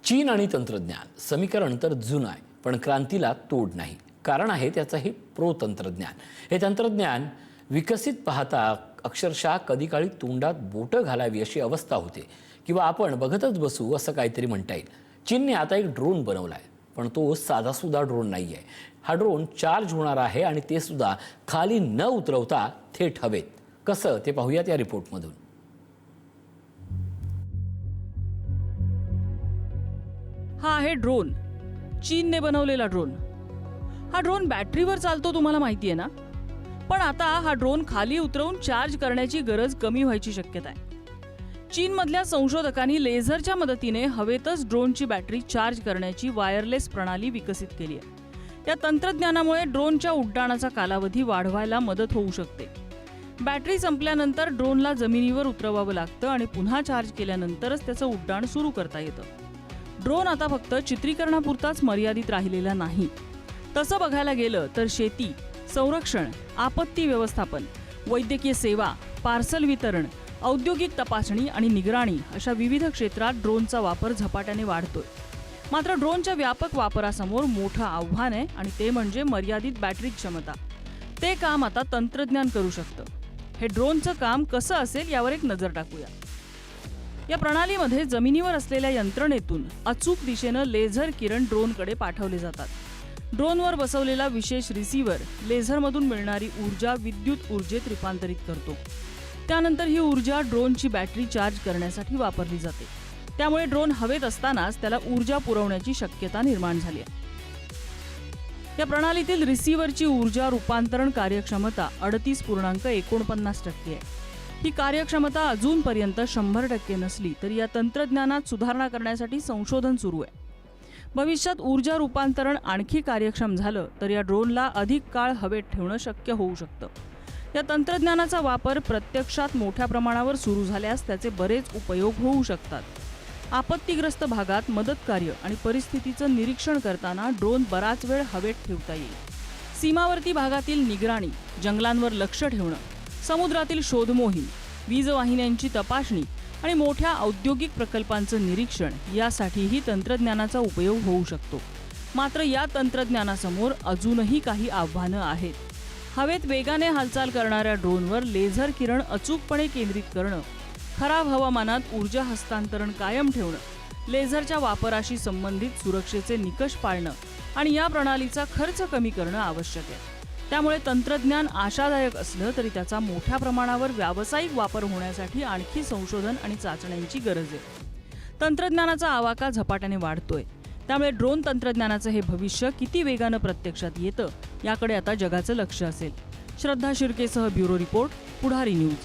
चीन आणि तंत्रज्ञान समीकरण तर जुनं आहे, पण क्रांतीला तोड नाही. कारण आहे त्याचं हे प्रो तंत्रज्ञान. हे तंत्रज्ञान विकसित पाहता अक्षरशः कधी काळी तोंडात बोटं घालावी अशी अवस्था होते किंवा आपण बघतच बसू असं काहीतरी म्हणता येईल. चीनने आता एक ड्रोन बनवलाय, पण तो साधासुद्धा ड्रोन नाही आहे. हा ड्रोन चार्ज होणार आहे आणि ते सुद्धा खाली न उतरवता थेट हवेत. कसं ते पाहूयात या रिपोर्टमधून. हा आहे ड्रोन. चीनने बनवलेला ड्रोन. हा ड्रोन बॅटरीवर चालतो, तुम्हाला माहिती आहे ना. पण आता हा ड्रोन खाली उतरवून चार्ज करण्याची गरज कमी व्हायची शक्यता आहे. चीनमधल्या संशोधकांनी लेझरच्या मदतीने हवेतच ड्रोनची बॅटरी चार्ज करण्याची वायरलेस प्रणाली विकसित केली आहे. या तंत्रज्ञानामुळे ड्रोनच्या उड्डाणाचा कालावधी वाढवायला मदत होऊ शकते. बॅटरी संपल्यानंतर ड्रोनला जमिनीवर उतरवावं लागतं आणि पुन्हा चार्ज केल्यानंतरच त्याचं उड्डाण सुरू करता येतं. ड्रोन आता फक्त चित्रीकरणापुरताच मर्यादित राहिलेला नाही. तसं बघायला गेलं तर शेती, संरक्षण, आपत्ती व्यवस्थापन, वैद्यकीय सेवा, पार्सल वितरण, औद्योगिक तपासणी आणि निगराणी अशा विविध क्षेत्रात ड्रोनचा वापर झपाट्याने वाढतोय. मात्र ड्रोनच्या व्यापक वापरासमोर मोठं आव्हान आहे आणि ते म्हणजे मर्यादित बॅटरी क्षमता. ते काम आता तंत्रज्ञान करू शकतं. हे ड्रोनचं काम कसं असेल यावर एक नजर टाकूया. या प्रणालीमध्ये जमिनीवर असलेल्या यंत्रणेतून अचूक दिशेनं लेझर किरण ड्रोनकडे पाठवले जातात. ड्रोनवर बसवलेला विशेष रिसीव्हर लेझरमधून मिळणारी ऊर्जा विद्युत ऊर्जेत रूपांतरित करतो. त्यानंतर ही ऊर्जा ड्रोनची बॅटरी चार्ज करण्यासाठी वापरली जाते. त्यामुळे ड्रोन हवेत असतानाच त्याला ऊर्जा पुरवण्याची शक्यता निर्माण झाली आहे. या प्रणालीतील रिसीव्हरची ऊर्जा रूपांतरण कार्यक्षमता 38.49% आहे. ही कार्यक्षमता अजूनपर्यंत 100% नसली तरी या तंत्रज्ञानात सुधारणा करण्यासाठी संशोधन सुरू आहे. भविष्यात ऊर्जा रूपांतरण आणखी कार्यक्षम झालं तर या ड्रोनला अधिक काळ हवेत ठेवणं शक्य होऊ शकतं. या तंत्रज्ञानाचा वापर प्रत्यक्षात मोठ्या प्रमाणावर सुरू झाल्यास त्याचे बरेच उपयोग होऊ शकतात. आपत्तीग्रस्त भागात मदत कार्य आणि परिस्थितीचं निरीक्षण करताना ड्रोन बराच वेळ हवेत ठेवता येईल. सीमावर्ती भागातील निगराणी, जंगलांवर लक्ष ठेवणं, समुद्रातील शोध मोहीम, वीज वाहिन्यांची तपासणी आणि मोठ्या औद्योगिक प्रकल्पांचं निरीक्षण यासाठीही तंत्रज्ञानाचा उपयोग होऊ शकतो. मात्र या तंत्रज्ञानासमोर अजूनही काही आव्हानं आहेत. हवेत वेगाने हालचाल करणाऱ्या ड्रोनवर लेझर किरण अचूकपणे केंद्रित करणं, खराब हवामानात ऊर्जा हस्तांतरण कायम ठेवणं, लेझरच्या वापराशी संबंधित सुरक्षेचे निकष पाळणं आणि या प्रणालीचा खर्च कमी करणं आवश्यक आहे. त्यामुळे तंत्रज्ञान आशादायक असलं तरी त्याचा मोठ्या प्रमाणावर व्यावसायिक वापर होण्यासाठी आणखी संशोधन आणि चाचण्यांची गरज आहे. तंत्रज्ञानाचा आवाका झपाट्याने वाढतोय. त्यामुळे ड्रोन तंत्रज्ञानाचं हे भविष्य किती वेगानं प्रत्यक्षात येतं याकडे आता जगाचं लक्ष असेल. श्रद्धा शिर्केसह ब्युरो रिपोर्ट, पुढारी न्यूज.